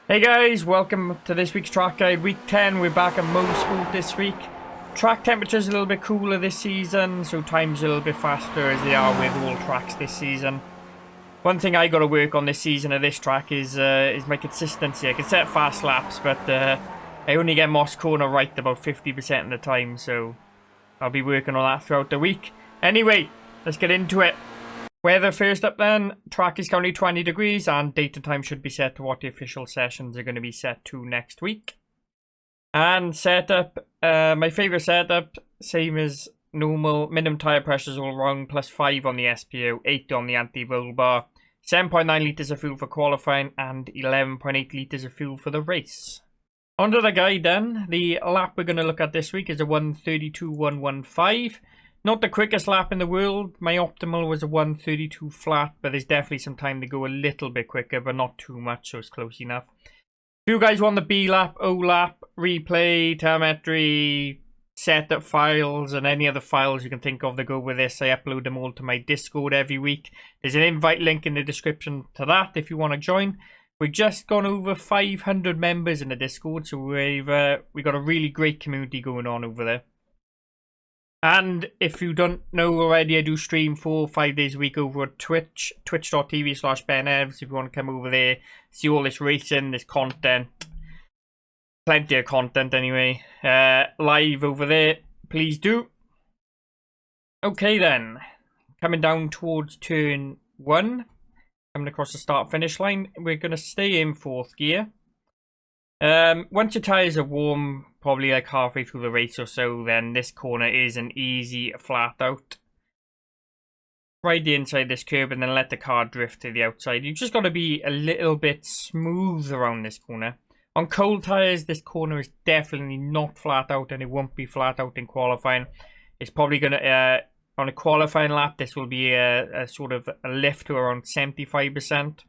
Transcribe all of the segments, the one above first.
Hey guys, welcome to this week's track guide. Week 10, we're back at Mosport this week. Track temperature's a little bit cooler this season, so time's a little bit faster as they are with all tracks this season. One thing I got to work on this season of this track is my consistency. I can set fast laps, but I only get Moss Corner right about 50% of the time, so I'll be working on that throughout the week. Anyway, let's get into it. Weather first up then. Track is currently 20 degrees and date and time should be set to what the official sessions are going to be set to next week. And setup, my favourite setup, same as normal, minimum tyre pressures all around, +5 on the SPO, 8 on the anti-roll bar, 7.9 litres of fuel for qualifying and 11.8 litres of fuel for the race. Onto the guide then. The lap we're going to look at this week is a 1:32.115. Not the quickest lap in the world. My optimal was a 1:32 flat, but there's definitely some time to go a little bit quicker, but not too much, so it's close enough. If you guys want the B lap, O lap, replay, telemetry, setup files, and any other files you can think of that go with this, I upload them all to my Discord every week. There's an invite link in the description to that if you want to join. We've just gone over 500 members in the Discord, so we've got a really great community going on over there. And if you don't know already, I do stream 4 or 5 days a week over at Twitch, twitch.tv/BenEvs. If you want to come over there, see all this racing, this content, plenty of content anyway, live over there, please do. Okay then, coming down towards turn 1, coming across the start finish line, we're going to stay in 4th gear. Once your tyres are warm, probably like halfway through the race or so, then this corner is an easy flat out. Ride the inside this curb and then let the car drift to the outside. You've just got to be a little bit smooth around this corner. On cold tyres, this corner is definitely not flat out, and it won't be flat out in qualifying. It's probably going to, on a qualifying lap, this will be a sort of a lift to around 75%.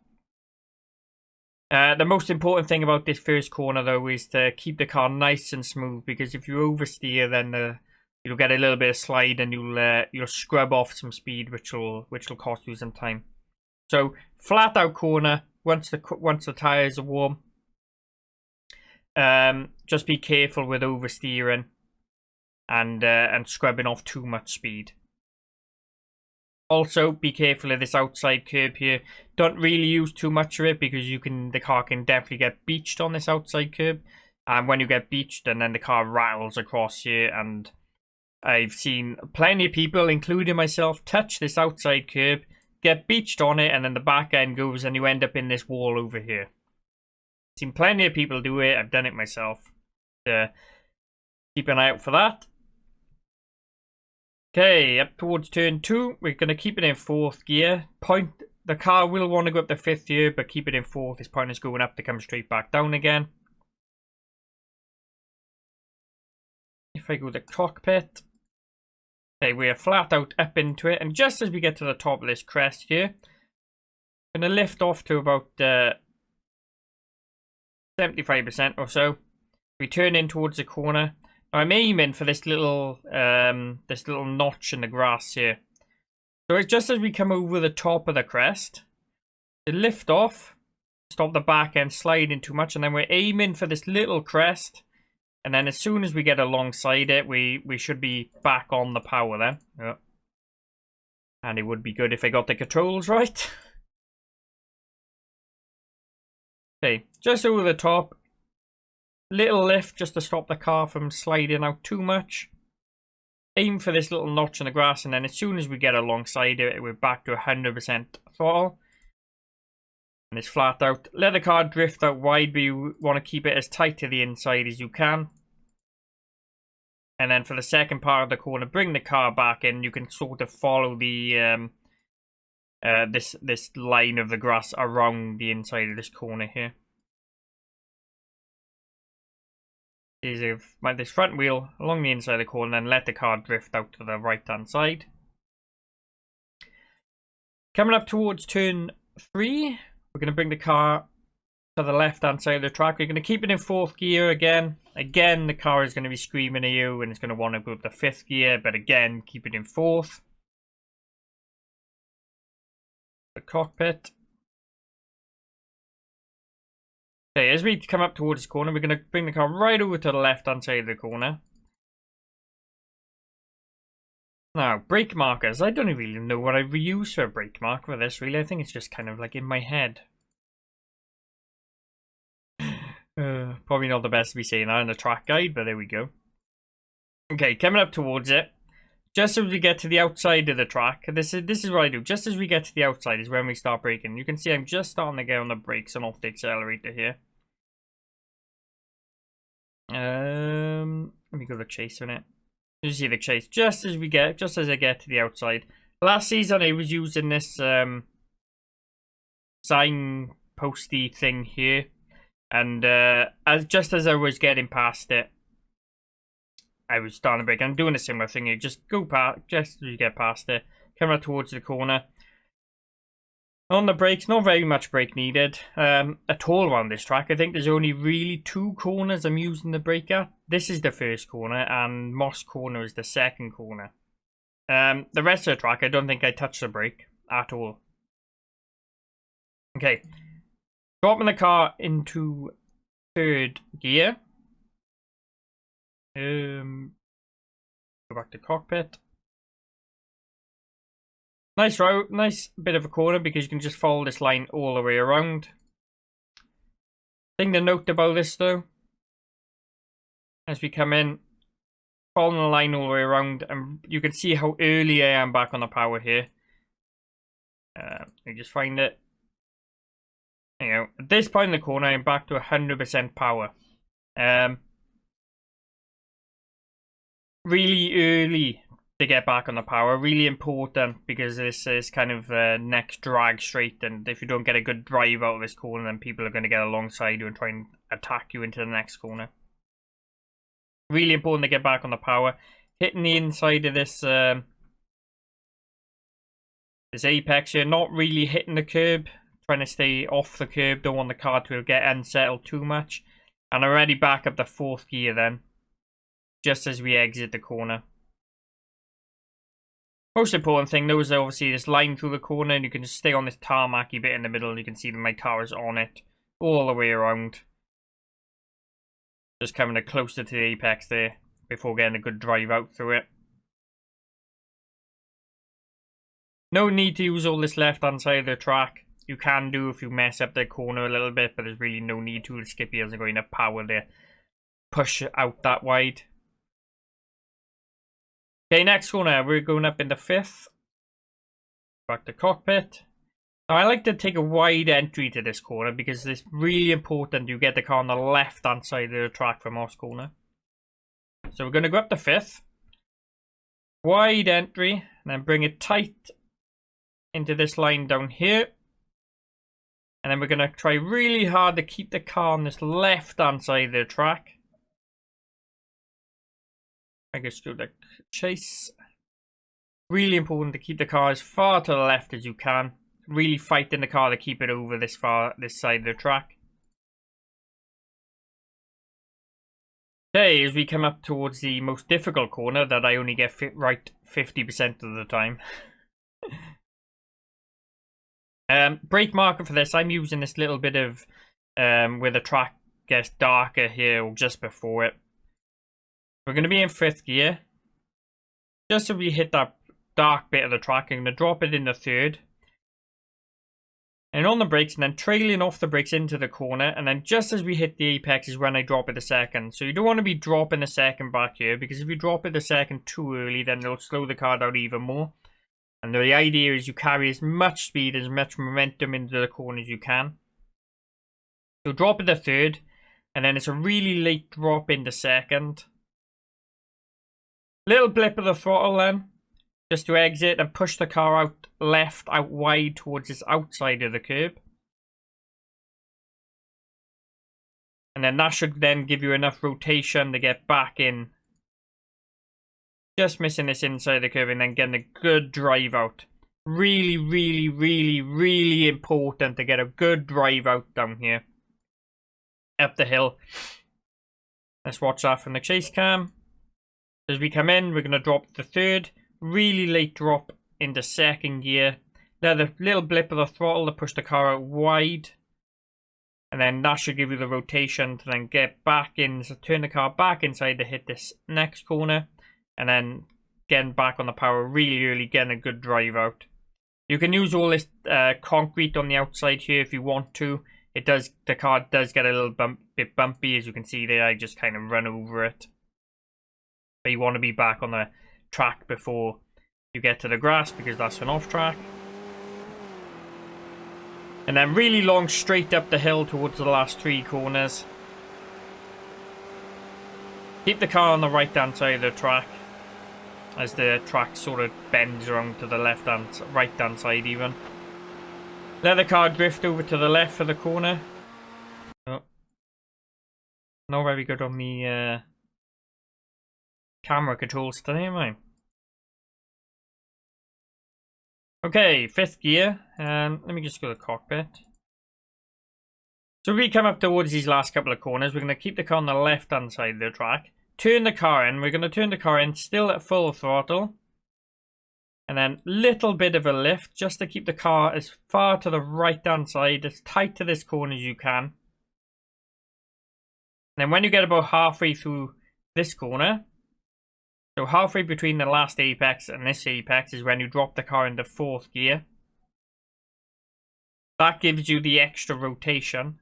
The most important thing about this first corner though is to keep the car nice and smooth, because if you oversteer, then you'll get a little bit of slide and you'll scrub off some speed, which will cost you some time. So flat out corner once the tires are warm. Just be careful with oversteering and scrubbing off too much speed. Also, be careful of this outside curb here. Don't really use too much of it, because the car can definitely get beached on this outside curb. And when you get beached, and then the car rattles across here, and I've seen plenty of people, including myself, touch this outside curb, get beached on it, and then the back end goes and you end up in this wall over here. I've seen plenty of people do it. I've done it myself. Keep an eye out for that. Okay, up towards turn 2, we're going to keep it in 4th gear. The car will want to go up to 5th gear, but keep it in 4th. This point is going up to come straight back down again. If I go to the cockpit, okay, we are flat out up into it, and just as we get to the top of this crest here, I'm going to lift off to about 75% or so. We turn in towards the corner. I'm aiming for this little notch in the grass here. So it's just as we come over the top of the crest, to lift off, stop the back end sliding too much, and then we're aiming for this little crest, and then as soon as we get alongside it, we should be back on the power then. Yeah. And it would be good if I got the controls right. Okay, just over the top. Little lift just to stop the car from sliding out too much. Aim for this little notch in the grass, and then as soon as we get alongside it, we're back to 100% throttle. And it's flat out. Let the car drift out wide, but you want to keep it as tight to the inside as you can. And then for the second part of the corner, bring the car back in. You can sort of follow the this line of the grass around the inside of this corner here. Is this front wheel along the inside of the corner, and then let the car drift out to the right hand side. Coming up towards turn 3, we're going to bring the car to the left hand side of the track. We're going to keep it in 4th gear again. Again, the car is going to be screaming at you, and it's going to want to go up to 5th gear, but again, keep it in 4th. The cockpit. Okay, as we come up towards this corner, we're going to bring the car right over to the left-hand side of the corner. Now, brake markers. I don't really know what I reuse for a brake mark for this, really. I think it's just kind of like in my head. Probably not the best to be saying that in a track guide, but there we go. Okay, coming up towards it. Just as we get to the outside of the track, this is what I do. Just as we get to the outside is when we start braking. You can see I'm just starting to get on the brakes and off the accelerator here. Let me go to chase on it. You see the chase just as I get to the outside. Last season I was using this sign posty thing here, and just as I was getting past it, I was starting to brake. I'm doing a similar thing here. Just go past, just as you get past it, come right towards the corner. On the brakes, not very much brake needed at all around this track. I think there's only really 2 corners I'm using the brake at. This is the first corner, and Moss corner is the second corner. The rest of the track, I don't think I touched the brake at all. Okay, dropping the car into 3rd gear. Go back to cockpit. Nice route, nice bit of a corner because you can just follow this line all the way around. Thing to note about this though, as we come in, following the line all the way around, and you can see how early I am back on the power here. Let me just find it. You know, at this point in the corner, I'm back to 100% power. Really early to get back on the power, really important because this is kind of next drag straight, and if you don't get a good drive out of this corner, then people are going to get alongside you and try and attack you into the next corner. Really important to get back on the power. Hitting the inside of this this apex here, not really hitting the curb, trying to stay off the curb, don't want the car to get unsettled too much. And I'm already back up to 4th gear then, just as we exit the corner. Most important thing though is obviously this line through the corner, and you can just stay on this tarmacy bit in the middle, and you can see that my car is on it all the way around. Just coming closer to the apex there before getting a good drive out through it. No need to use all this left hand side of the track. You can do if you mess up the corner a little bit, but there's really no need to. The skippy hasn't got enough power to push it out that wide. Okay, next corner, we're going up in the 5th. Back to cockpit. Now, I like to take a wide entry to this corner because it's really important you get the car on the left-hand side of the track from Moss corner. So we're going to go up the 5th. Wide entry, and then bring it tight into this line down here. And then we're going to try really hard to keep the car on this left-hand side of the track. I guess do the chase. Really important to keep the car as far to the left as you can. Really fighting the car to keep it over this side of the track. Okay, as we come up towards the most difficult corner that I only get right 50% of the time. Brake marker for this, I'm using this little bit of where the track gets darker here, or just before it. We're going to be in 5th gear. Just as we hit that dark bit of the track, I'm going to drop it in the 3rd. And on the brakes, and then trailing off the brakes into the corner. And then just as we hit the apex is when I drop it the 2nd. So you don't want to be dropping the 2nd back here, because if you drop it the 2nd too early, then it'll slow the car down even more. And the idea is you carry as much speed, as much momentum into the corner as you can. So drop it the 3rd, and then it's a really late drop into 2nd. Little blip of the throttle then, just to exit and push the car out left, out wide towards this outside of the curb. And then that should then give you enough rotation to get back in. Just missing this inside of the curve and then getting a good drive out. Really, really, really, really important to get a good drive out down here. Up the hill. Let's watch that from the chase cam. As we come in, we're going to drop the 3rd. Really late drop into 2nd gear. Now the little blip of the throttle to push the car out wide. And then that should give you the rotation to then get back in, so turn the car back inside to hit this next corner. And then getting back on the power really early, getting a good drive out. You can use all this concrete on the outside here if you want to. The car does get a little bit bumpy, as you can see there. I just kind of run over it. But you want to be back on the track before you get to the grass, because that's an off track. And then really long straight up the hill towards the last 3 corners. Keep the car on the right hand side of the track, as the track sort of bends around to the right hand side even. Let the car drift over to the left for the corner. Oh. Not very good on the camera controls today, am I? Okay, 5th gear, and let me just go to the cockpit. So we come up towards these last couple of corners. We're going to keep the car on the left hand side of the track. Turn the car in. We're going to turn the car in still at full throttle. And then little bit of a lift, just to keep the car as far to the right hand side, as tight to this corner as you can. And then when you get about halfway through this corner, so halfway between the last apex and this apex, is when you drop the car into 4th gear. That gives you the extra rotation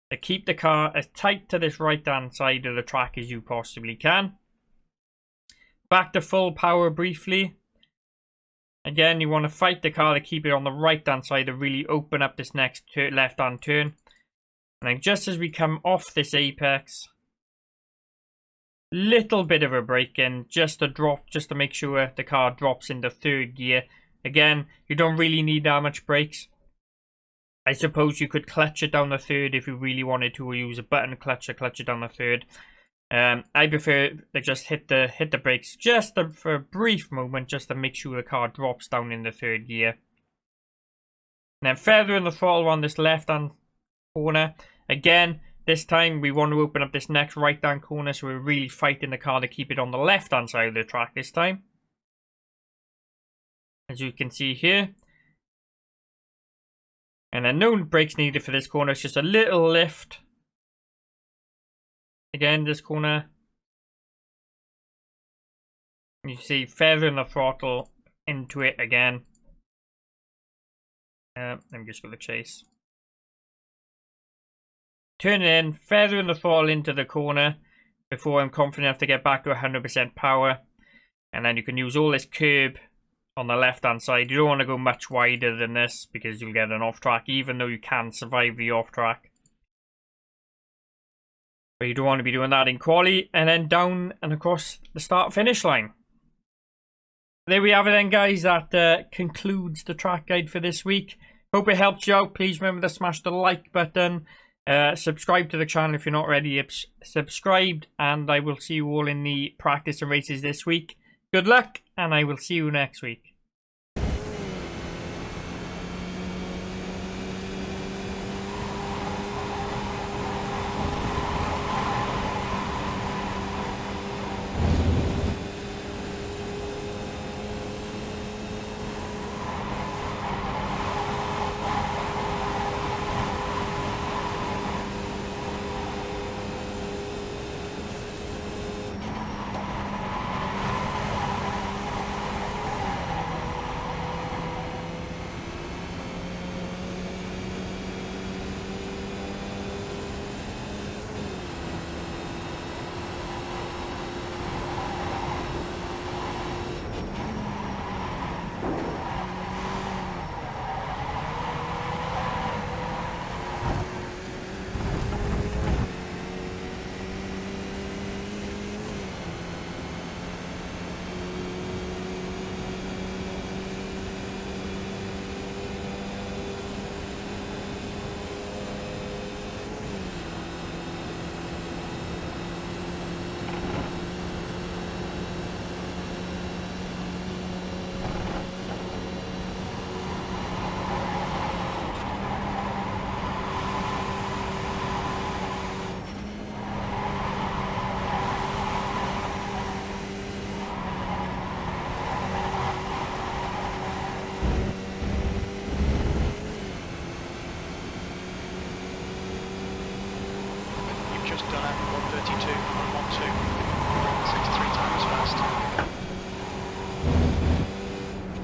to keep the car as tight to this right hand side of the track as you possibly can. Back to full power briefly. Again, you want to fight the car to keep it on the right hand side to really open up this next left hand turn. And then just as we come off this apex, little bit of a brake in, just to make sure the car drops into 3rd gear. Again, you don't really need that much brakes. I suppose you could clutch it down the 3rd if you really wanted to, or use a button clutch to clutch it down the 3rd. I prefer to just hit the brakes just for a brief moment, just to make sure the car drops down in the 3rd gear. And then feathering the throttle on this left hand corner. Again, this time we want to open up this next right hand corner, so we're really fighting the car to keep it on the left hand side of the track this time. As you can see here. And then no brakes needed for this corner, it's just a little lift. Again, this corner. You see, feathering the throttle into it again. Let me just go to chase. Turn it in, feathering the throttle into the corner before I'm confident enough to get back to 100% power. And then you can use all this curb on the left hand side. You don't want to go much wider than this, because you'll get an off track, even though you can survive the off track. But you don't want to be doing that in quali. And then down and across the start finish line. There we have it then, guys. That concludes the track guide for this week. Hope it helped you out. Please remember to smash the like button. Subscribe to the channel if you're not already subscribed. And I will see you all in the practice and races this week. Good luck, and I will see you next week. just done at 132.12.